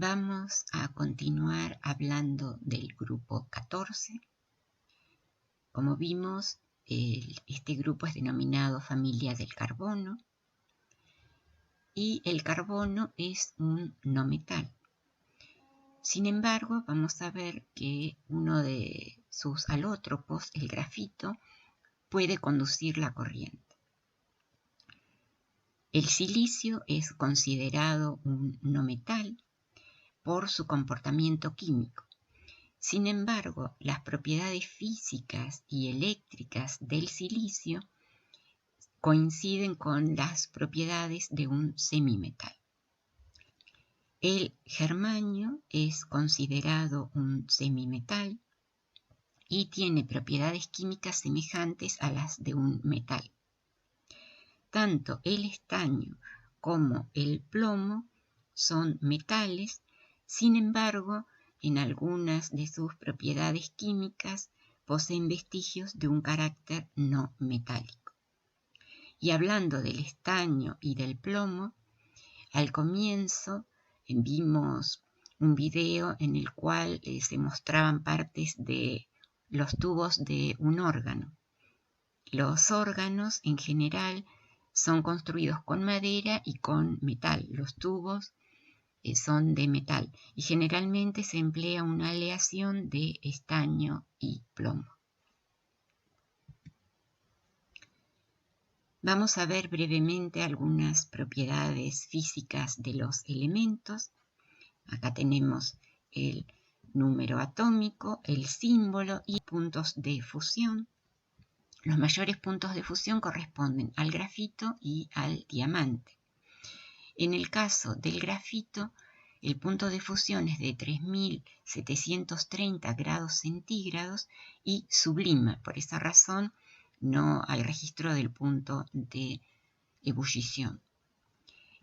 Vamos a continuar hablando del grupo 14. Como vimos, este grupo es denominado familia del carbono y el carbono es un no metal. Sin embargo, vamos a ver que uno de sus alótropos, el grafito, puede conducir la corriente. El silicio es considerado un no metal por su comportamiento químico. Sin embargo, las propiedades físicas y eléctricas del silicio coinciden con las propiedades de un semimetal. El germanio es considerado un semimetal y tiene propiedades químicas semejantes a las de un metal. Tanto el estaño como el plomo son metales, sin embargo, en algunas de sus propiedades químicas poseen vestigios de un carácter no metálico. Y hablando del estaño y del plomo, al comienzo vimos un video en el cual se mostraban partes de los tubos de un órgano. Los órganos en general son construidos con madera y con metal. Los tubos son de metal y generalmente se emplea una aleación de estaño y plomo. Vamos a ver brevemente algunas propiedades físicas de los elementos. Acá tenemos el número atómico, el símbolo y puntos de fusión. Los mayores puntos de fusión corresponden al grafito y al diamante. En el caso del grafito, el punto de fusión es de 3730 grados centígrados y sublima. Por esa razón no hay registro del punto de ebullición.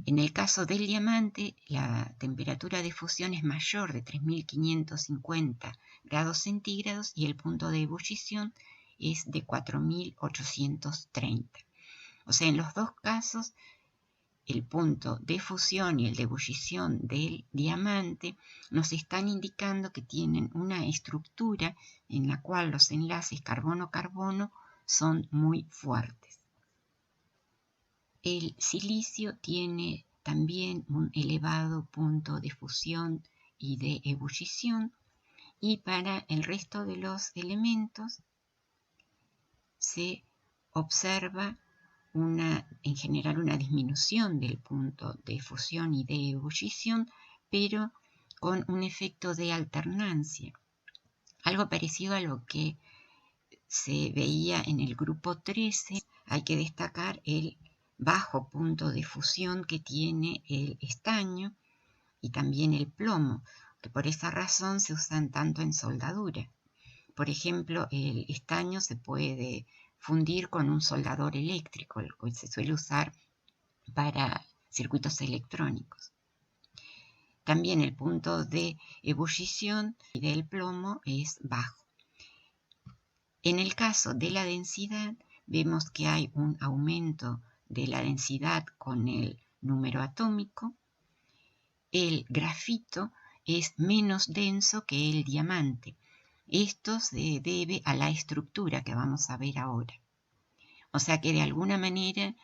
En el caso del diamante, la temperatura de fusión es mayor de 3550 grados centígrados y el punto de ebullición es de 4830. O sea, en los dos casos, el punto de fusión y el de ebullición del diamante nos están indicando que tienen una estructura en la cual los enlaces carbono-carbono son muy fuertes. El silicio tiene también un elevado punto de fusión y de ebullición, y para el resto de los elementos se observa en general una disminución del punto de fusión y de ebullición, pero con un efecto de alternancia, algo parecido a lo que se veía en el grupo 13. Hay que destacar el bajo punto de fusión que tiene el estaño y también el plomo, que por esa razón se usan tanto en soldadura. Por ejemplo, el estaño se puede fundir con un soldador eléctrico, el cual se suele usar para circuitos electrónicos. También el punto de ebullición del plomo es bajo. En el caso de la densidad, vemos que hay un aumento de la densidad con el número atómico. El grafito es menos denso que el diamante. Esto se debe a la estructura que vamos a ver ahora. O sea que de alguna manera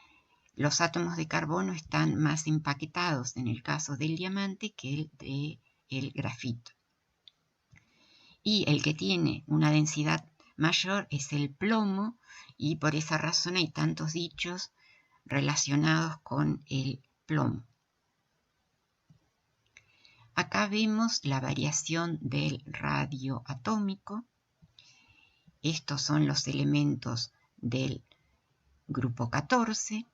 los átomos de carbono están más empaquetados en el caso del diamante que el del grafito. Y el que tiene una densidad mayor es el plomo, y por esa razón hay tantos dichos relacionados con el plomo. Acá vemos la variación del radio atómico. Estos son los elementos del grupo 14.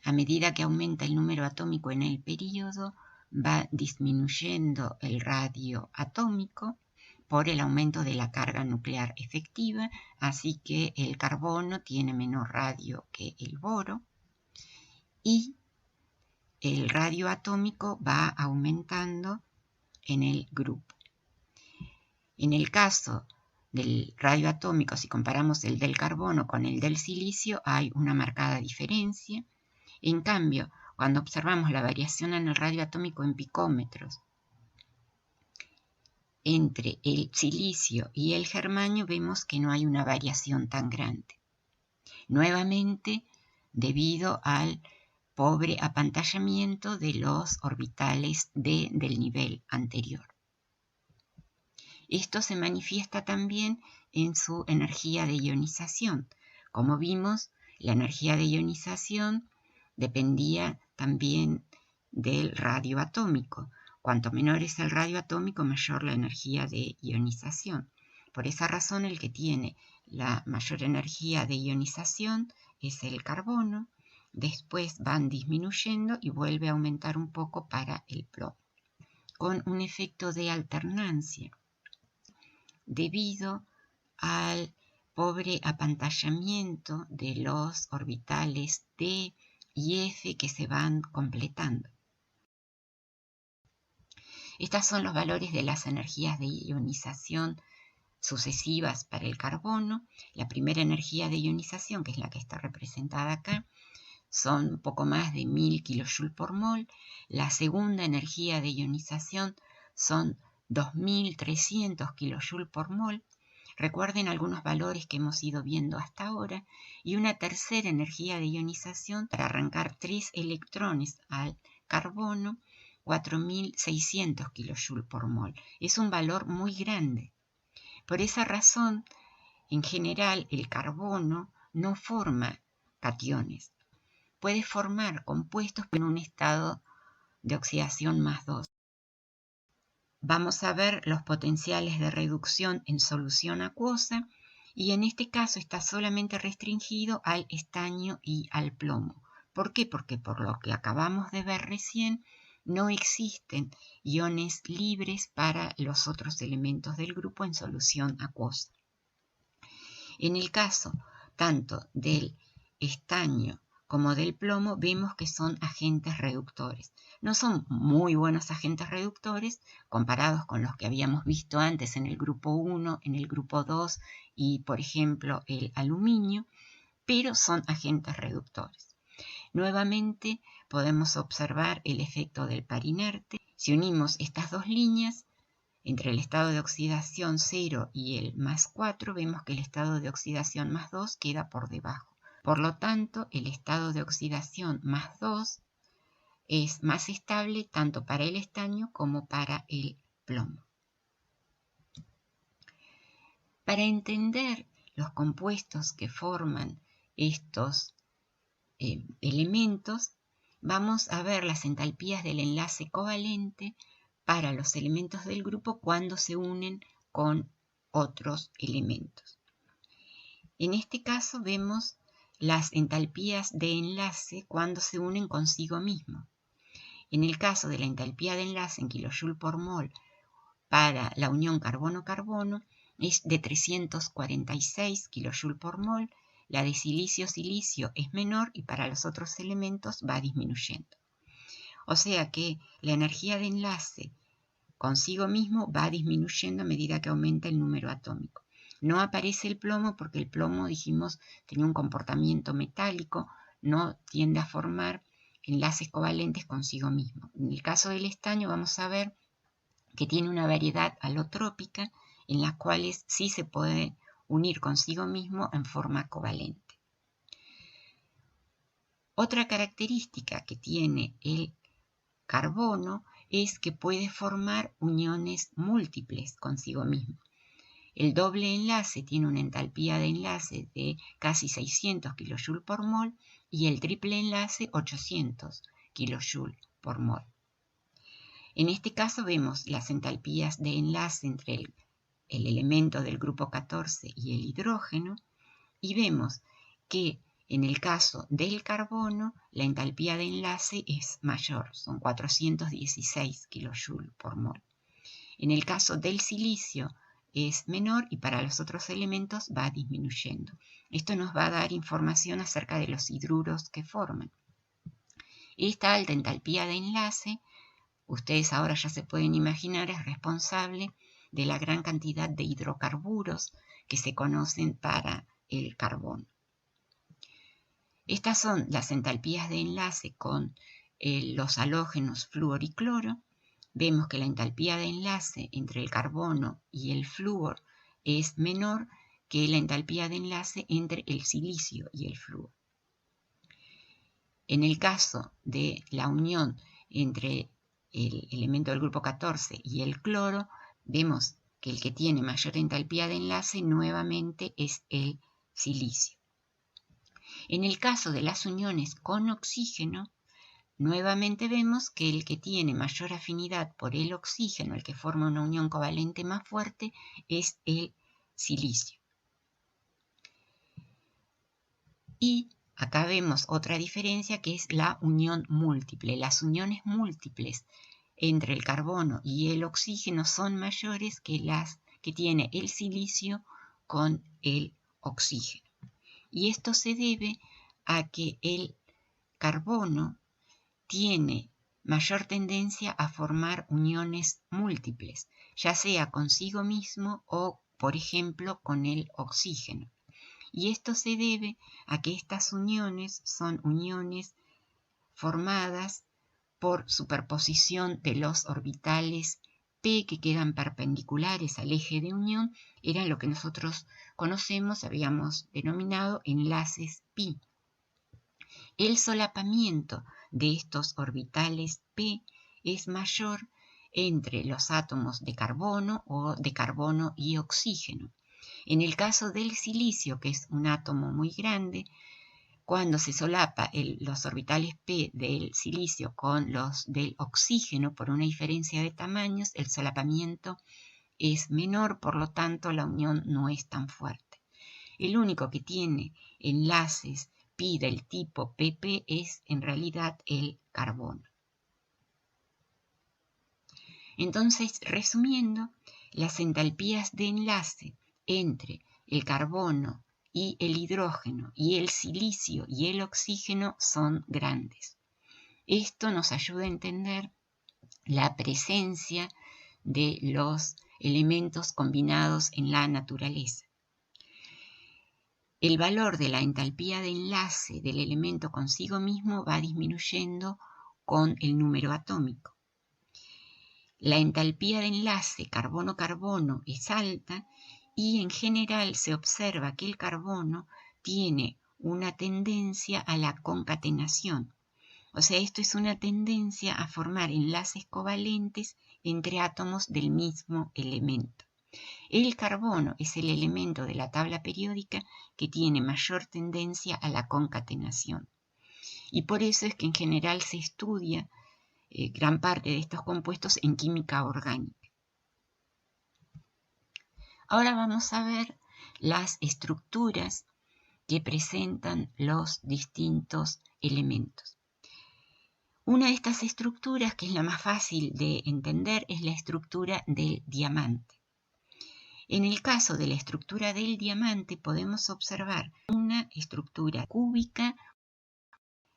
A medida que aumenta el número atómico en el período, va disminuyendo el radio atómico por el aumento de la carga nuclear efectiva, así que el carbono tiene menor radio que el boro y el radio atómico va aumentando en el grupo. En el caso del radio atómico, si comparamos el del carbono con el del silicio, hay una marcada diferencia. En cambio, cuando observamos la variación en el radio atómico en picómetros entre el silicio y el germanio vemos que no hay una variación tan grande. Nuevamente, debido al pobre apantallamiento de los orbitales del nivel anterior. Esto se manifiesta también en su energía de ionización. Como vimos, la energía de ionización dependía también del radio atómico. Cuanto menor es el radio atómico, mayor la energía de ionización. Por esa razón, el que tiene la mayor energía de ionización es el carbono. Después van disminuyendo y vuelve a aumentar un poco para el plomo, con un efecto de alternancia, debido al pobre apantallamiento de los orbitales D y F que se van completando. Estos son los valores de las energías de ionización sucesivas para el carbono. La primera energía de ionización, que es la que está representada acá, son un poco más de 1000 kJ por mol. La segunda energía de ionización son 2300 kJ por mol. Recuerden algunos valores que hemos ido viendo hasta ahora. Y una tercera energía de ionización para arrancar 3 electrones al carbono, 4600 kJ por mol. Es un valor muy grande. Por esa razón, en general, el carbono no forma cationes. Puede formar compuestos en un estado de oxidación más 2. Vamos a ver los potenciales de reducción en solución acuosa y en este caso está solamente restringido al estaño y al plomo. ¿Por qué? Porque por lo que acabamos de ver recién, no existen iones libres para los otros elementos del grupo en solución acuosa. En el caso tanto del estaño como del plomo, vemos que son agentes reductores. No son muy buenos agentes reductores comparados con los que habíamos visto antes en el grupo 1, en el grupo 2 y, por ejemplo, el aluminio, pero son agentes reductores. Nuevamente podemos observar el efecto del par inerte. Si unimos estas dos líneas, entre el estado de oxidación 0 y el más 4, vemos que el estado de oxidación más 2 queda por debajo. Por lo tanto, el estado de oxidación más 2 es más estable tanto para el estaño como para el plomo. Para entender los compuestos que forman estos elementos, vamos a ver las entalpías del enlace covalente para los elementos del grupo cuando se unen con otros elementos. En este caso vemos las entalpías de enlace cuando se unen consigo mismo. En el caso de la entalpía de enlace en kJ por mol para la unión carbono-carbono es de 346 kJ por mol, la de silicio-silicio es menor y para los otros elementos va disminuyendo. O sea que la energía de enlace consigo mismo va disminuyendo a medida que aumenta el número atómico. No aparece el plomo porque el plomo, dijimos, tenía un comportamiento metálico, no tiende a formar enlaces covalentes consigo mismo. En el caso del estaño vamos a ver que tiene una variedad alotrópica en las cuales sí se puede unir consigo mismo en forma covalente. Otra característica que tiene el carbono es que puede formar uniones múltiples consigo mismo. El doble enlace tiene una entalpía de enlace de casi 600 kJ por mol y el triple enlace 800 kJ por mol. En este caso vemos las entalpías de enlace entre el elemento del grupo 14 y el hidrógeno y vemos que en el caso del carbono la entalpía de enlace es mayor, son 416 kJ por mol. En el caso del silicio es menor y para los otros elementos va disminuyendo. Esto nos va a dar información acerca de los hidruros que forman. Esta alta entalpía de enlace, ustedes ahora ya se pueden imaginar, es responsable de la gran cantidad de hidrocarburos que se conocen para el carbono. Estas son las entalpías de enlace con los halógenos flúor y cloro vemos que la entalpía de enlace entre el carbono y el flúor es menor que la entalpía de enlace entre el silicio y el flúor. En el caso de la unión entre el elemento del grupo 14 y el cloro, vemos que el que tiene mayor entalpía de enlace nuevamente es el silicio. En el caso de las uniones con oxígeno, nuevamente vemos que el que tiene mayor afinidad por el oxígeno, el que forma una unión covalente más fuerte, es el silicio. Y acá vemos otra diferencia que es la unión múltiple. Las uniones múltiples entre el carbono y el oxígeno son mayores que las que tiene el silicio con el oxígeno. Y esto se debe a que el carbono tiene mayor tendencia a formar uniones múltiples, ya sea consigo mismo o, por ejemplo, con el oxígeno. Y esto se debe a que estas uniones son uniones formadas por superposición de los orbitales p que quedan perpendiculares al eje de unión, eran lo que nosotros conocemos, habíamos denominado enlaces pi. El solapamiento de estos orbitales p es mayor entre los átomos de carbono o de carbono y oxígeno. En el caso del silicio, que es un átomo muy grande, cuando se solapa los orbitales p del silicio con los del oxígeno por una diferencia de tamaños, el solapamiento es menor, por lo tanto la unión no es tan fuerte. El único que tiene enlaces pi del tipo pp es en realidad el carbono. Entonces, resumiendo, las entalpías de enlace entre el carbono y el hidrógeno y el silicio y el oxígeno son grandes. Esto nos ayuda a entender la presencia de los elementos combinados en la naturaleza. El valor de la entalpía de enlace del elemento consigo mismo va disminuyendo con el número atómico. La entalpía de enlace carbono-carbono es alta y en general se observa que el carbono tiene una tendencia a la concatenación. O sea, esto es una tendencia a formar enlaces covalentes entre átomos del mismo elemento. El carbono es el elemento de la tabla periódica que tiene mayor tendencia a la concatenación. Y por eso es que en general se estudia gran parte de estos compuestos en química orgánica. Ahora vamos a ver las estructuras que presentan los distintos elementos. Una de estas estructuras, que es la más fácil de entender, es la estructura del diamante. En el caso de la estructura del diamante podemos observar una estructura cúbica.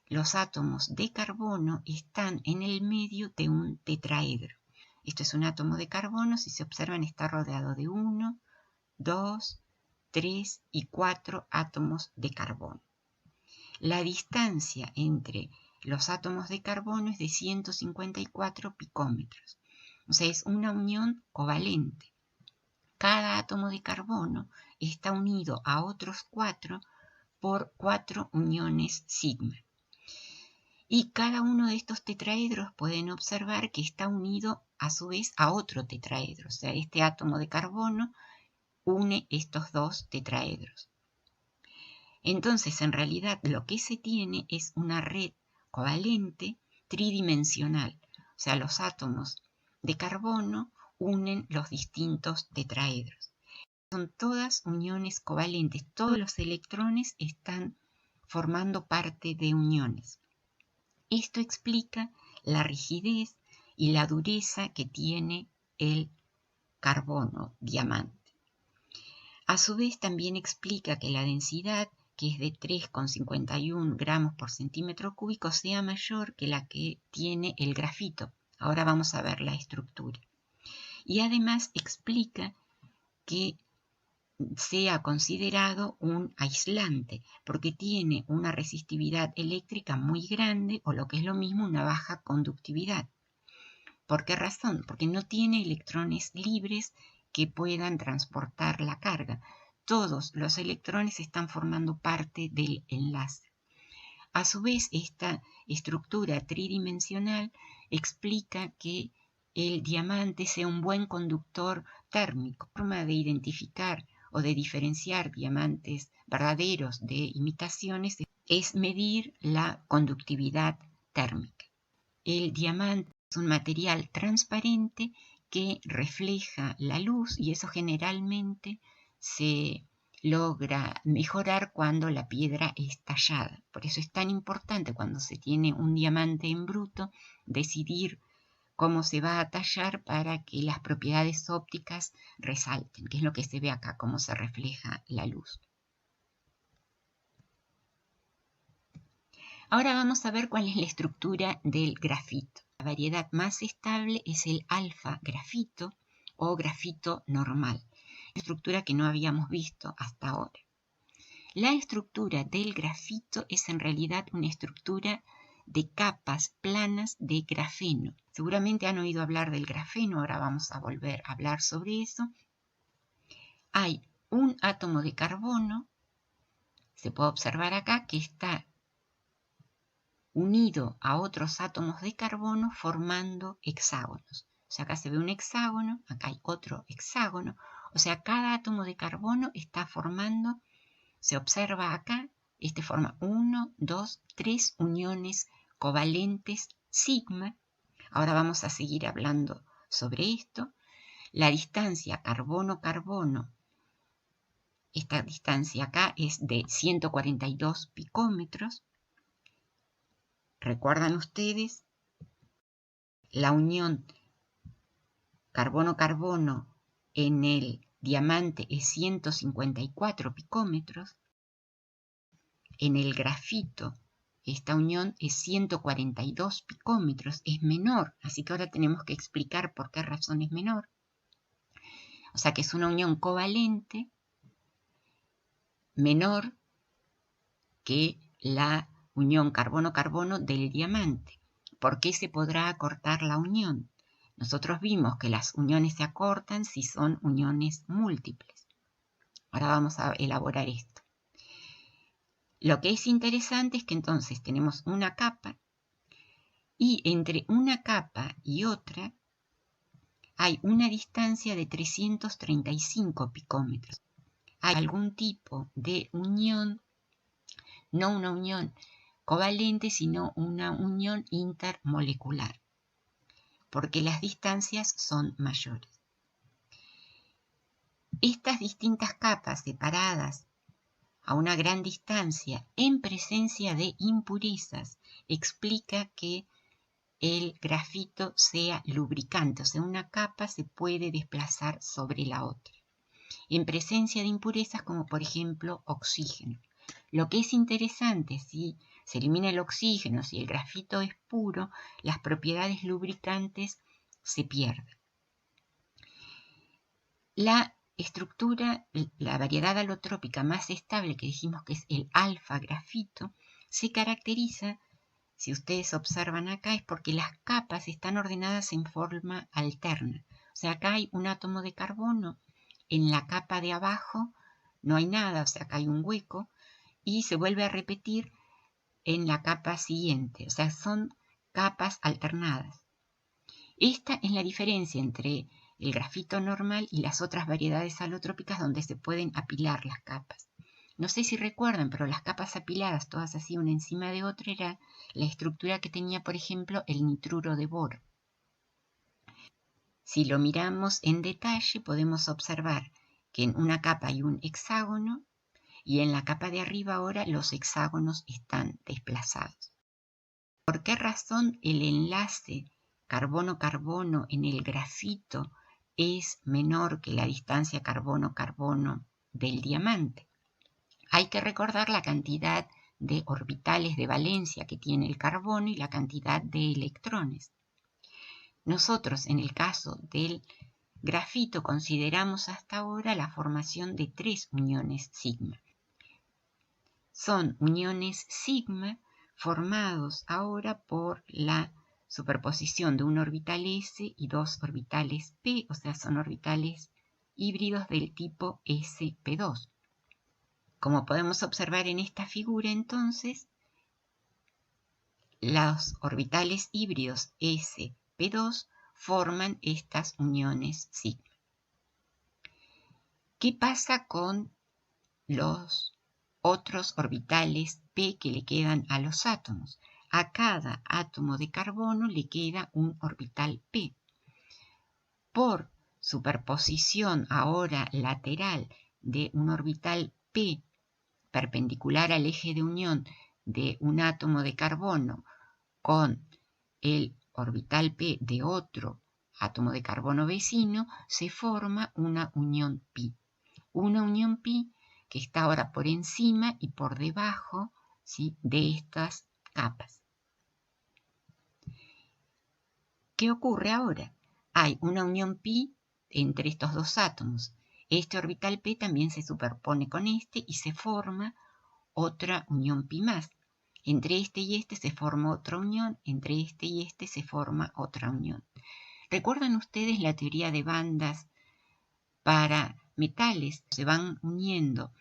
Los átomos de carbono están en el medio de un tetraedro. Esto es un átomo de carbono, si se observan está rodeado de 1, 2, 3 y 4 átomos de carbono. La distancia entre los átomos de carbono es de 154 picómetros. O sea, es una unión covalente. Cada átomo de carbono está unido a otros 4 por 4 uniones sigma. Y cada uno de estos tetraedros pueden observar que está unido a su vez a otro tetraedro. O sea, este átomo de carbono une estos dos tetraedros. Entonces, en realidad, lo que se tiene es una red covalente tridimensional. O sea, los átomos de carbono unen los distintos tetraedros. Son todas uniones covalentes. Todos los electrones están formando parte de uniones. Esto explica la rigidez y la dureza que tiene el carbono diamante. A su vez, también explica que la densidad, que es de 3,51 gramos por centímetro cúbico, sea mayor que la que tiene el grafito. Ahora vamos a ver la estructura. Y además explica que sea considerado un aislante, porque tiene una resistividad eléctrica muy grande, o lo que es lo mismo, una baja conductividad. ¿Por qué razón? Porque no tiene electrones libres que puedan transportar la carga. Todos los electrones están formando parte del enlace. A su vez, esta estructura tridimensional explica que el diamante sea un buen conductor térmico. La forma de identificar o de diferenciar diamantes verdaderos de imitaciones es medir la conductividad térmica. El diamante es un material transparente que refleja la luz y eso generalmente se logra mejorar cuando la piedra es tallada. Por eso es tan importante cuando se tiene un diamante en bruto decidir cómo se va a tallar para que las propiedades ópticas resalten, que es lo que se ve acá, cómo se refleja la luz. Ahora vamos a ver cuál es la estructura del grafito. La variedad más estable es el alfa grafito o grafito normal, estructura que no habíamos visto hasta ahora. La estructura del grafito es en realidad una estructura de capas planas de grafeno. Seguramente han oído hablar del grafeno, ahora vamos a volver a hablar sobre eso. Hay un átomo de carbono, se puede observar acá que está unido a otros átomos de carbono formando hexágonos. O sea, acá se ve un hexágono, acá hay otro hexágono. O sea, cada átomo de carbono está formando, se observa acá, este forma 1, 2, 3 uniones covalentes sigma. Ahora vamos a seguir hablando sobre esto. La distancia carbono-carbono, esta distancia acá es de 142 picómetros. ¿Recuerdan ustedes? La unión carbono-carbono en el diamante es 154 picómetros. En el grafito esta unión es 142 picómetros, es menor, así que ahora tenemos que explicar por qué razón es menor. O sea que es una unión covalente menor que la unión carbono-carbono del diamante. ¿Por qué se podrá acortar la unión? Nosotros vimos que las uniones se acortan si son uniones múltiples. Ahora vamos a elaborar esto. Lo que es interesante es que entonces tenemos una capa y entre una capa y otra hay una distancia de 335 picómetros. Hay algún tipo de unión, no una unión covalente, sino una unión intermolecular, porque las distancias son mayores. Estas distintas capas separadas a una gran distancia en presencia de impurezas explica que el grafito sea lubricante, o sea, una capa se puede desplazar sobre la otra. En presencia de impurezas como por ejemplo oxígeno. Lo que es interesante, si se elimina el oxígeno, si el grafito es puro, las propiedades lubricantes se pierden. La estructura, la variedad alotrópica más estable que dijimos que es el alfa grafito, se caracteriza, si ustedes observan acá, es porque las capas están ordenadas en forma alterna. O sea, acá hay un átomo de carbono, en la capa de abajo no hay nada, o sea, acá hay un hueco, y se vuelve a repetir en la capa siguiente. O sea, son capas alternadas. Esta es la diferencia entre el grafito normal y las otras variedades alotrópicas donde se pueden apilar las capas. No sé si recuerdan, pero las capas apiladas, todas así una encima de otra, era la estructura que tenía, por ejemplo, el nitruro de boro. Si lo miramos en detalle, podemos observar que en una capa hay un hexágono y en la capa de arriba ahora los hexágonos están desplazados. ¿Por qué razón el enlace carbono-carbono en el grafito es menor que la distancia carbono-carbono del diamante? Hay que recordar la cantidad de orbitales de valencia que tiene el carbono y la cantidad de electrones. Nosotros, en el caso del grafito, consideramos hasta ahora la formación de 3 uniones sigma. Son uniones sigma formados ahora por la superposición de un orbital S y dos orbitales P, o sea, son orbitales híbridos del tipo sp2. Como podemos observar en esta figura, entonces, los orbitales híbridos sp2 forman estas uniones sigma. ¿Qué pasa con los otros orbitales p que le quedan a los átomos? A cada átomo de carbono le queda un orbital p. Por superposición ahora lateral de un orbital p perpendicular al eje de unión de un átomo de carbono con el orbital p de otro átomo de carbono vecino, se forma una unión pi. Una unión pi que está ahora por encima y por debajo, ¿sí?, de estas capas. ¿Qué ocurre ahora? Hay una unión pi entre estos dos átomos. Este orbital p también se superpone con este y se forma otra unión pi más. Entre este y este se forma otra unión, entre este y este se forma otra unión. ¿Recuerdan ustedes la teoría de bandas para metales? Se van uniendo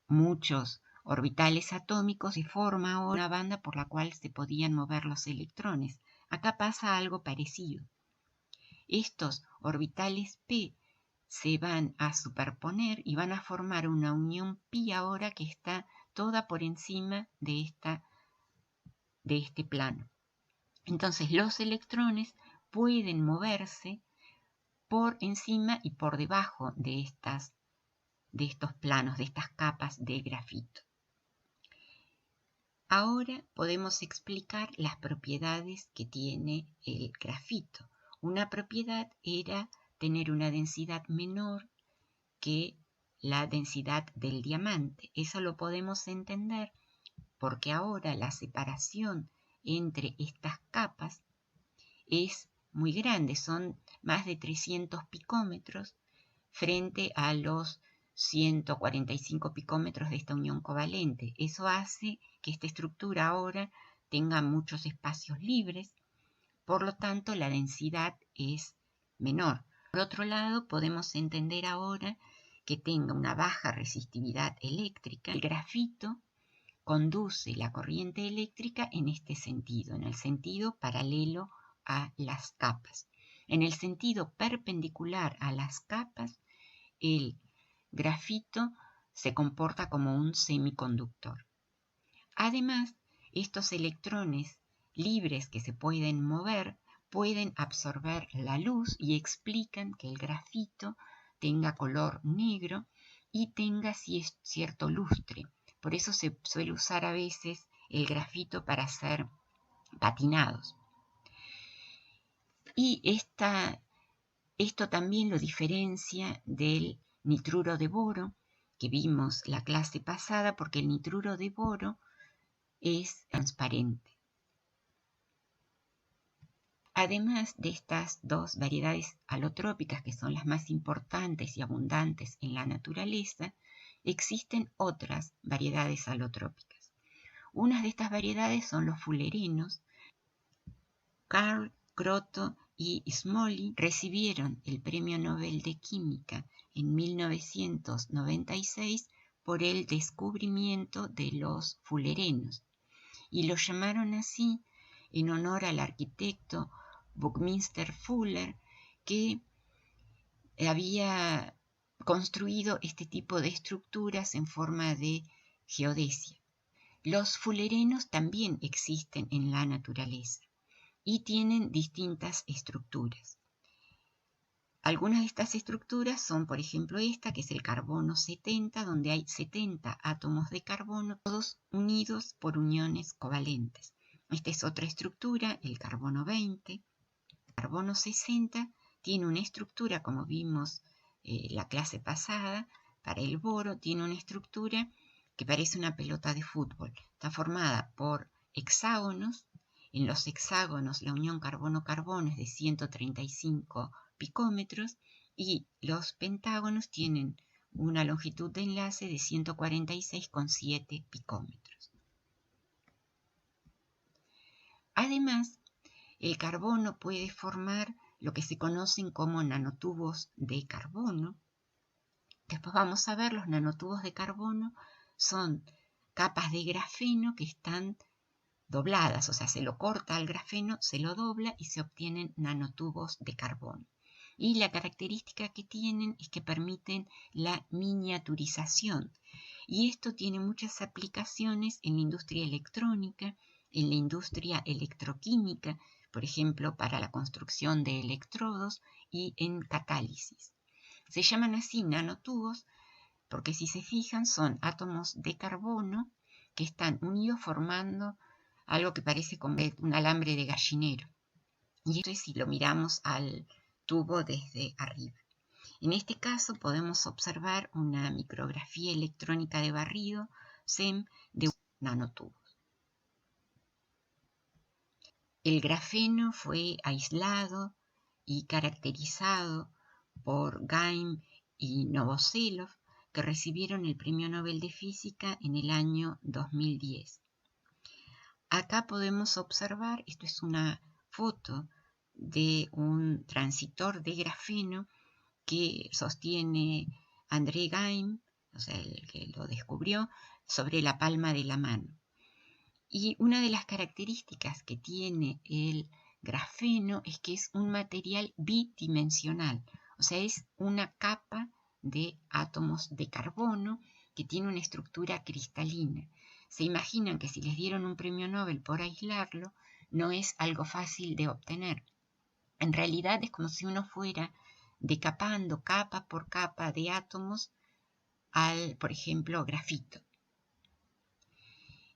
muchos orbitales atómicos y forma una banda por la cual se podían mover los electrones. Acá pasa algo parecido. Estos orbitales p se van a superponer y van a formar una unión pi ahora que está toda por encima de este plano. Entonces los electrones pueden moverse por encima y por debajo de estos planos, de estas capas de grafito. Ahora podemos explicar las propiedades que tiene el grafito. Una propiedad era tener una densidad menor que la densidad del diamante. Eso lo podemos entender porque ahora la separación entre estas capas es muy grande, son más de 300 picómetros frente a los 145 picómetros de esta unión covalente. Eso hace que esta estructura ahora tenga muchos espacios libres, por lo tanto la densidad es menor. Por otro lado, podemos entender ahora que tenga una baja resistividad eléctrica. El grafito conduce la corriente eléctrica en este sentido, en el sentido paralelo a las capas. En el sentido perpendicular a las capas, el grafito se comporta como un semiconductor. Además, estos electrones libres que se pueden mover pueden absorber la luz y explican que el grafito tenga color negro y tenga cierto lustre. Por eso se suele usar a veces el grafito para hacer patinados. Y esto también lo diferencia del nitruro de boro, que vimos la clase pasada, porque el nitruro de boro es transparente. Además de estas dos variedades alotrópicas, que son las más importantes y abundantes en la naturaleza, existen otras variedades alotrópicas. Unas de estas variedades son los fullerenos. Karl Kroto y Smolny recibieron el Premio Nobel de Química en 1996 por el descubrimiento de los fullerenos y lo llamaron así en honor al arquitecto Buckminster Fuller, que había construido este tipo de estructuras en forma de geodesia. Los fullerenos también existen en la naturaleza y tienen distintas estructuras. Algunas de estas estructuras son, por ejemplo, esta, que es el carbono 70, donde hay 70 átomos de carbono, todos unidos por uniones covalentes. Esta es otra estructura, el carbono 20. El carbono 60 tiene una estructura, como vimos la clase pasada, para el boro, tiene una estructura que parece una pelota de fútbol. Está formada por hexágonos. En los hexágonos la unión carbono-carbono es de 135 picómetros y los pentágonos tienen una longitud de enlace de 146,7 picómetros. Además, el carbono puede formar lo que se conocen como nanotubos de carbono. Después vamos a ver los nanotubos de carbono son capas de grafeno que están dobladas, o sea, se lo corta al grafeno, se lo dobla y se obtienen nanotubos de carbono. Y la característica que tienen es que permiten la miniaturización. Y esto tiene muchas aplicaciones en la industria electrónica, en la industria electroquímica, por ejemplo, para la construcción de electrodos y en catálisis. Se llaman así nanotubos porque si se fijan son átomos de carbono que están unidos formando algo que parece como un alambre de gallinero. Y esto es si lo miramos al tubo desde arriba. En este caso podemos observar una micrografía electrónica de barrido, SEM, de un nanotubo. El grafeno fue aislado y caracterizado por Geim y Novoselov, que recibieron el Premio Nobel de Física en el año 2010. Acá podemos observar, esto es una foto de un transitor de grafeno que sostiene André Geim, o sea, el que lo descubrió, sobre la palma de la mano. Y una de las características que tiene el grafeno es que es un material bidimensional, o sea, es una capa de átomos de carbono que tiene una estructura cristalina. Se imaginan que si les dieron un premio Nobel por aislarlo, no es algo fácil de obtener. En realidad es como si uno fuera decapando capa por capa de átomos al, por ejemplo, grafito.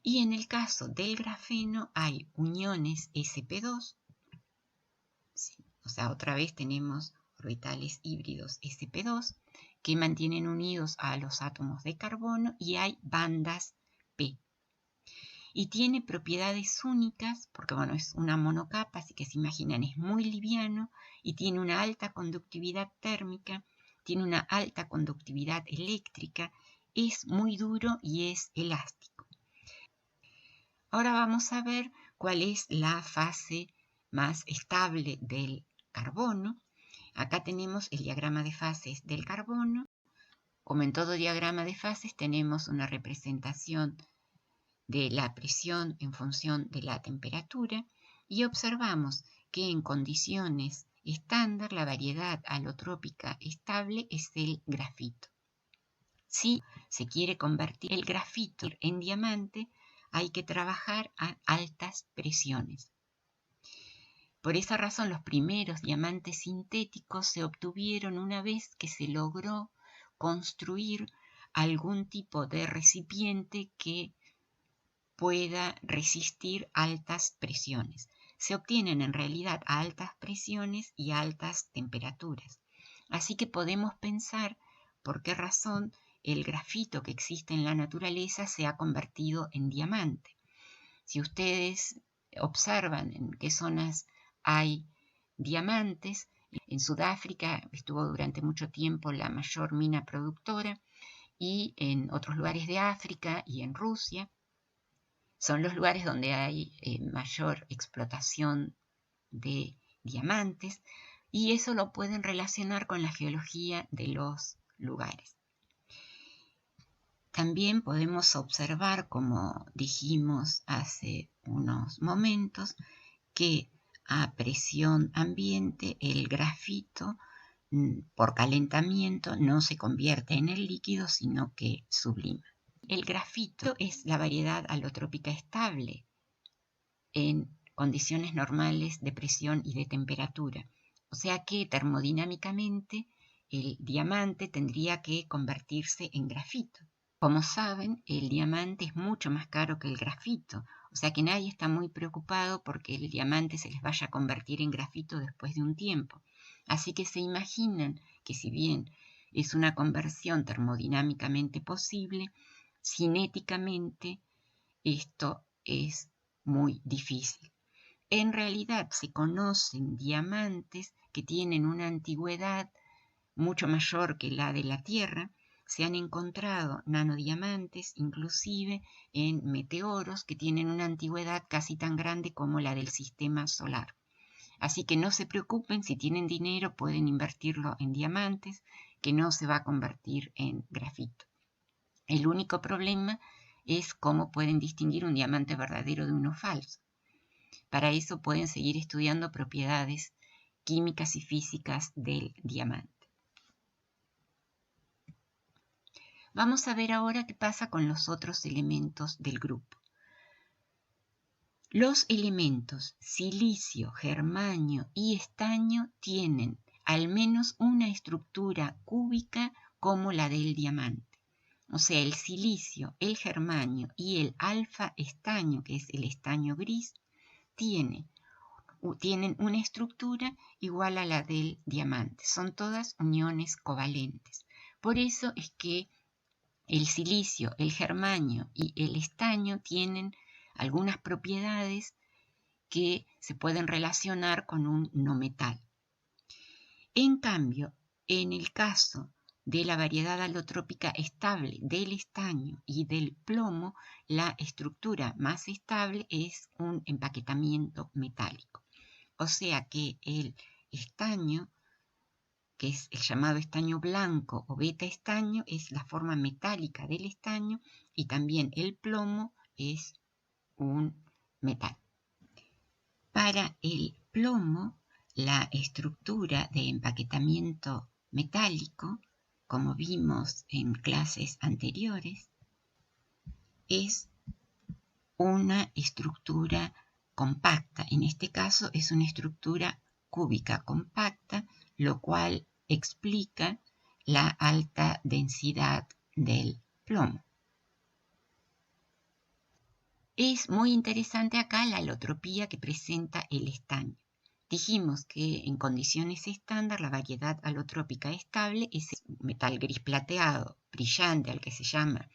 Y en el caso del grafeno hay uniones sp2, ¿sí? O sea, otra vez tenemos orbitales híbridos sp2 que mantienen unidos a los átomos de carbono y hay bandas p. Y tiene propiedades únicas porque, bueno, es una monocapa, así que se imaginan, es muy liviano y tiene una alta conductividad térmica, tiene una alta conductividad eléctrica, es muy duro y es elástico. Ahora vamos a ver cuál es la fase más estable del carbono. Acá tenemos el diagrama de fases del carbono. Como en todo diagrama de fases tenemos una representación de la presión en función de la temperatura y observamos que en condiciones estándar la variedad alotrópica estable es el grafito. Si se quiere convertir el grafito en diamante, hay que trabajar a altas presiones. Por esa razón, los primeros diamantes sintéticos se obtuvieron una vez que se logró construir algún tipo de recipiente que pueda resistir altas presiones. Se obtienen en realidad a altas presiones y a altas temperaturas. Así que podemos pensar por qué razón el grafito que existe en la naturaleza se ha convertido en diamante. Si ustedes observan en qué zonas hay diamantes, en Sudáfrica estuvo durante mucho tiempo la mayor mina productora y en otros lugares de África y en Rusia son los lugares donde hay mayor explotación de diamantes y eso lo pueden relacionar con la geología de los lugares. También podemos observar, como dijimos hace unos momentos, que a presión ambiente el grafito por calentamiento no se convierte en el líquido, sino que sublima. El grafito es la variedad alotrópica estable en condiciones normales de presión y de temperatura. O sea que termodinámicamente el diamante tendría que convertirse en grafito. Como saben, el diamante es mucho más caro que el grafito, o sea que nadie está muy preocupado porque el diamante se les vaya a convertir en grafito después de un tiempo. Así que se imaginan que si bien es una conversión termodinámicamente posible, cinéticamente esto es muy difícil. En realidad se conocen diamantes que tienen una antigüedad mucho mayor que la de la Tierra. Se han encontrado nanodiamantes inclusive en meteoros que tienen una antigüedad casi tan grande como la del sistema solar. Así que no se preocupen, si tienen dinero pueden invertirlo en diamantes, que no se va a convertir en grafito. El único problema es cómo pueden distinguir un diamante verdadero de uno falso. Para eso pueden seguir estudiando propiedades químicas y físicas del diamante. Vamos a ver ahora qué pasa con los otros elementos del grupo. Los elementos silicio, germanio y estaño tienen al menos una estructura cúbica como la del diamante. O sea, el silicio, el germanio y el alfa estaño, que es el estaño gris, tienen una estructura igual a la del diamante. Son todas uniones covalentes. Por eso es que el silicio, el germanio y el estaño tienen algunas propiedades que se pueden relacionar con un no metal. En cambio, en el caso de la variedad alotrópica estable del estaño y del plomo, la estructura más estable es un empaquetamiento metálico. O sea que el estaño, que es el llamado estaño blanco o beta estaño, es la forma metálica del estaño, y también el plomo es un metal. Para el plomo, la estructura de empaquetamiento metálico, como vimos en clases anteriores, es una estructura compacta. En este caso es una estructura cúbica compacta, lo cual explica la alta densidad del plomo. Es muy interesante acá la alotropía que presenta el estaño. Dijimos que en condiciones estándar la variedad alotrópica estable es el metal gris plateado brillante al que se llama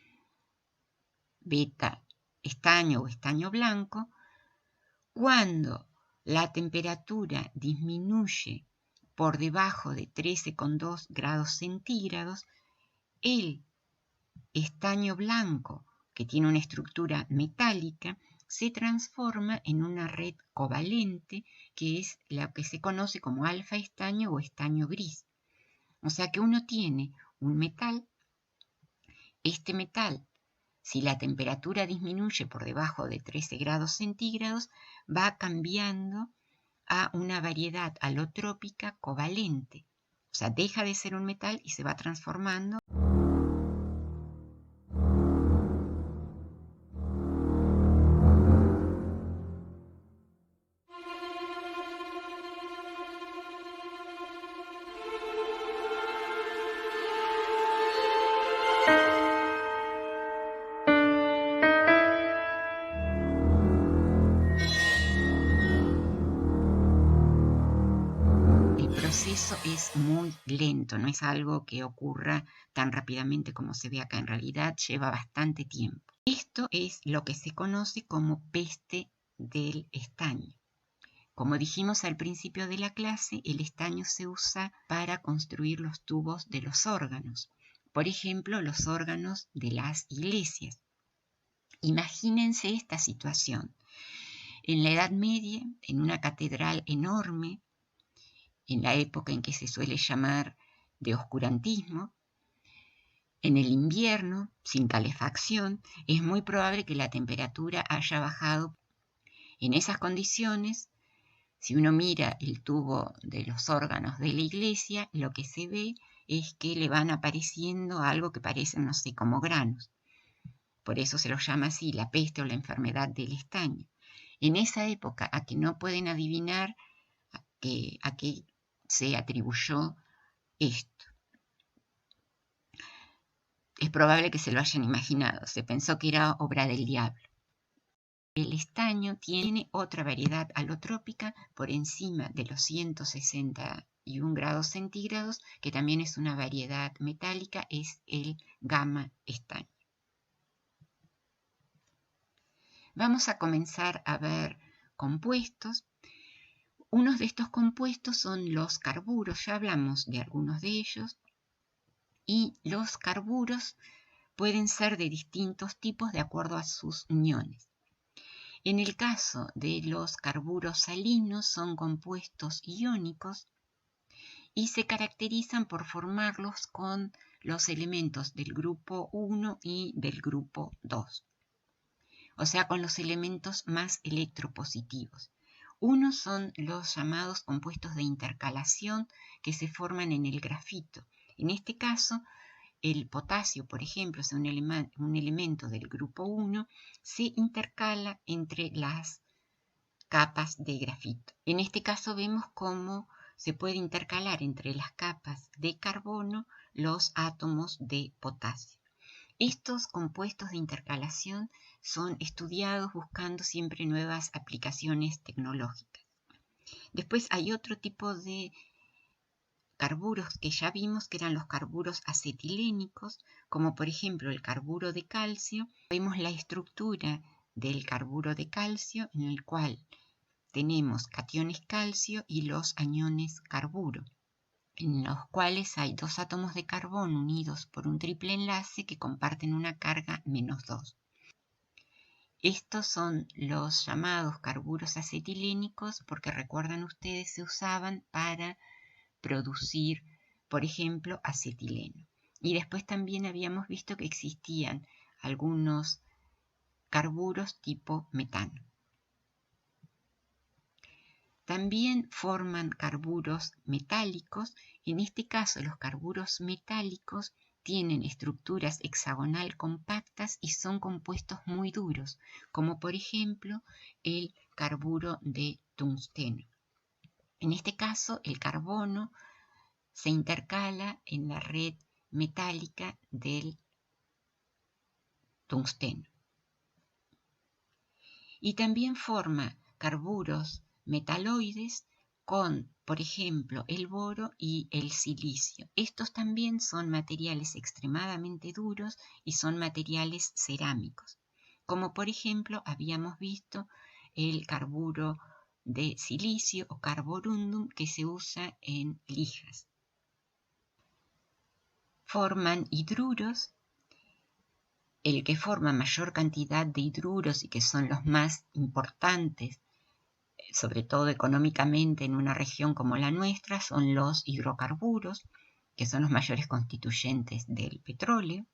beta estaño o estaño blanco. Cuando la temperatura disminuye por debajo de 13,2 grados centígrados, el estaño blanco, que tiene una estructura metálica, se transforma en una red covalente, que es la que se conoce como alfa estaño o estaño gris. O sea que uno tiene un metal, este metal, si la temperatura disminuye por debajo de 13 grados centígrados, va cambiando a una variedad alotrópica covalente. O sea, deja de ser un metal y se va transformando. El proceso es muy lento, no es algo que ocurra tan rápidamente como se ve acá. En realidad lleva bastante tiempo. Esto es lo que se conoce como peste del estaño. Como dijimos al principio de la clase, el estaño se usa para construir los tubos de los órganos. Por ejemplo, los órganos de las iglesias. Imagínense esta situación. En la Edad Media, en una catedral enorme, en la época en que se suele llamar de oscurantismo, en el invierno, sin calefacción, es muy probable que la temperatura haya bajado. En esas condiciones, si uno mira el tubo de los órganos de la iglesia, lo que se ve es que le van apareciendo algo que parecen, no sé, como granos. Por eso se lo llama así, la peste o la enfermedad del estaño. En esa época, a que no pueden adivinar a qué se atribuyó esto. Es probable que se lo hayan imaginado, se pensó que era obra del diablo. El estaño tiene otra variedad alotrópica por encima de los 161 grados centígrados, que también es una variedad metálica, es el gamma estaño. Vamos a comenzar a ver compuestos. Unos de estos compuestos son los carburos, ya hablamos de algunos de ellos, y los carburos pueden ser de distintos tipos de acuerdo a sus uniones. En el caso de los carburos salinos son compuestos iónicos y se caracterizan por formarlos con los elementos del grupo 1 y del grupo 2, o sea, con los elementos más electropositivos. Unos son los llamados compuestos de intercalación que se forman en el grafito. En este caso, el potasio, por ejemplo, es un elemento del grupo 1, se intercala entre las capas de grafito. En este caso vemos cómo se puede intercalar entre las capas de carbono los átomos de potasio. Estos compuestos de intercalación son estudiados buscando siempre nuevas aplicaciones tecnológicas. Después hay otro tipo de carburos que ya vimos que eran los carburos acetilénicos, como por ejemplo el carburo de calcio. Vemos la estructura del carburo de calcio en el cual tenemos cationes calcio y los aniones carburo, en los cuales hay dos átomos de carbono unidos por un triple enlace que comparten una carga -2. Estos son los llamados carburos acetilénicos porque recuerdan ustedes se usaban para producir, por ejemplo, acetileno. Y después también habíamos visto que existían algunos carburos tipo metano. También forman carburos metálicos. En este caso, los carburos metálicos tienen estructuras hexagonal compactas y son compuestos muy duros, como por ejemplo el carburo de tungsteno. En este caso, el carbono se intercala en la red metálica del tungsteno. Y también forma carburos metaloides con, por ejemplo, el boro y el silicio. Estos también son materiales extremadamente duros y son materiales cerámicos, como por ejemplo habíamos visto el carburo de silicio o carborundum que se usa en lijas. Forman hidruros. El que forma mayor cantidad de hidruros y que son los más importantes, sobre todo económicamente en una región como la nuestra, son los hidrocarburos, que son los mayores constituyentes del petróleo.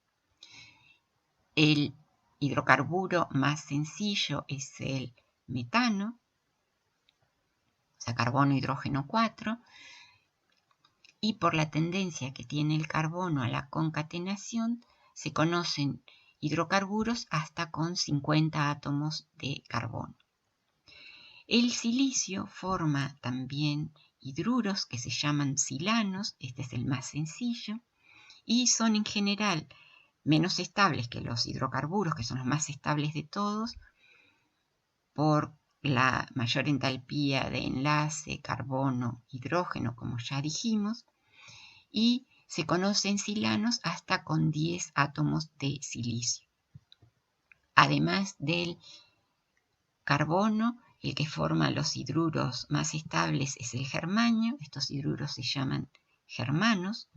El hidrocarburo más sencillo es el metano, o sea, carbono, hidrógeno 4, y por la tendencia que tiene el carbono a la concatenación, se conocen hidrocarburos hasta con 50 átomos de carbono. El silicio forma también hidruros que se llaman silanos, este es el más sencillo, y son en general menos estables que los hidrocarburos, que son los más estables de todos, por la mayor entalpía de enlace carbono-hidrógeno, como ya dijimos, y se conocen silanos hasta con 10 átomos de silicio. Además del carbono, el que forma los hidruros más estables es el germanio. Estos hidruros se llaman germanos.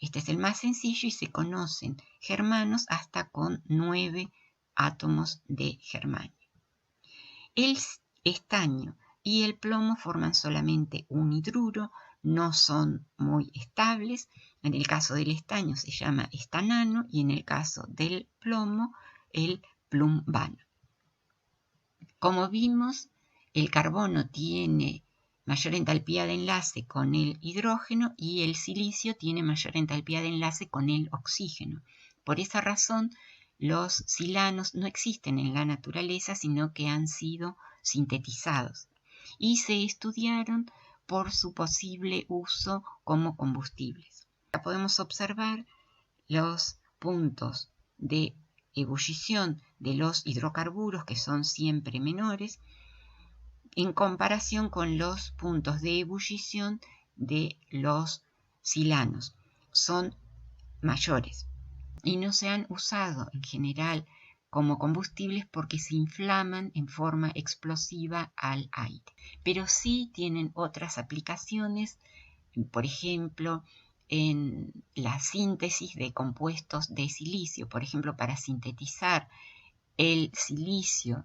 Este es el más sencillo y se conocen germanos hasta con 9 átomos de germanio. El estaño y el plomo forman solamente un hidruro, no son muy estables. En el caso del estaño se llama estanano y en el caso del plomo el plumbano. Como vimos, el carbono tiene mayor entalpía de enlace con el hidrógeno y el silicio tiene mayor entalpía de enlace con el oxígeno. Por esa razón, los silanos no existen en la naturaleza, sino que han sido sintetizados y se estudiaron por su posible uso como combustibles. Acá podemos observar los puntos de ebullición de los hidrocarburos, que son siempre menores, en comparación con los puntos de ebullición de los silanos. Son mayores y no se han usado en general como combustibles porque se inflaman en forma explosiva al aire. Pero sí tienen otras aplicaciones, por ejemplo, en la síntesis de compuestos de silicio, por ejemplo, para sintetizar el silicio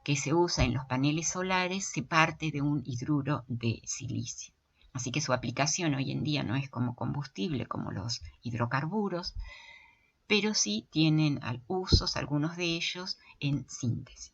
que se usa en los paneles solares se parte de un hidruro de silicio. Así que su aplicación hoy en día no es como combustible como los hidrocarburos, pero sí tienen usos, algunos de ellos, en síntesis.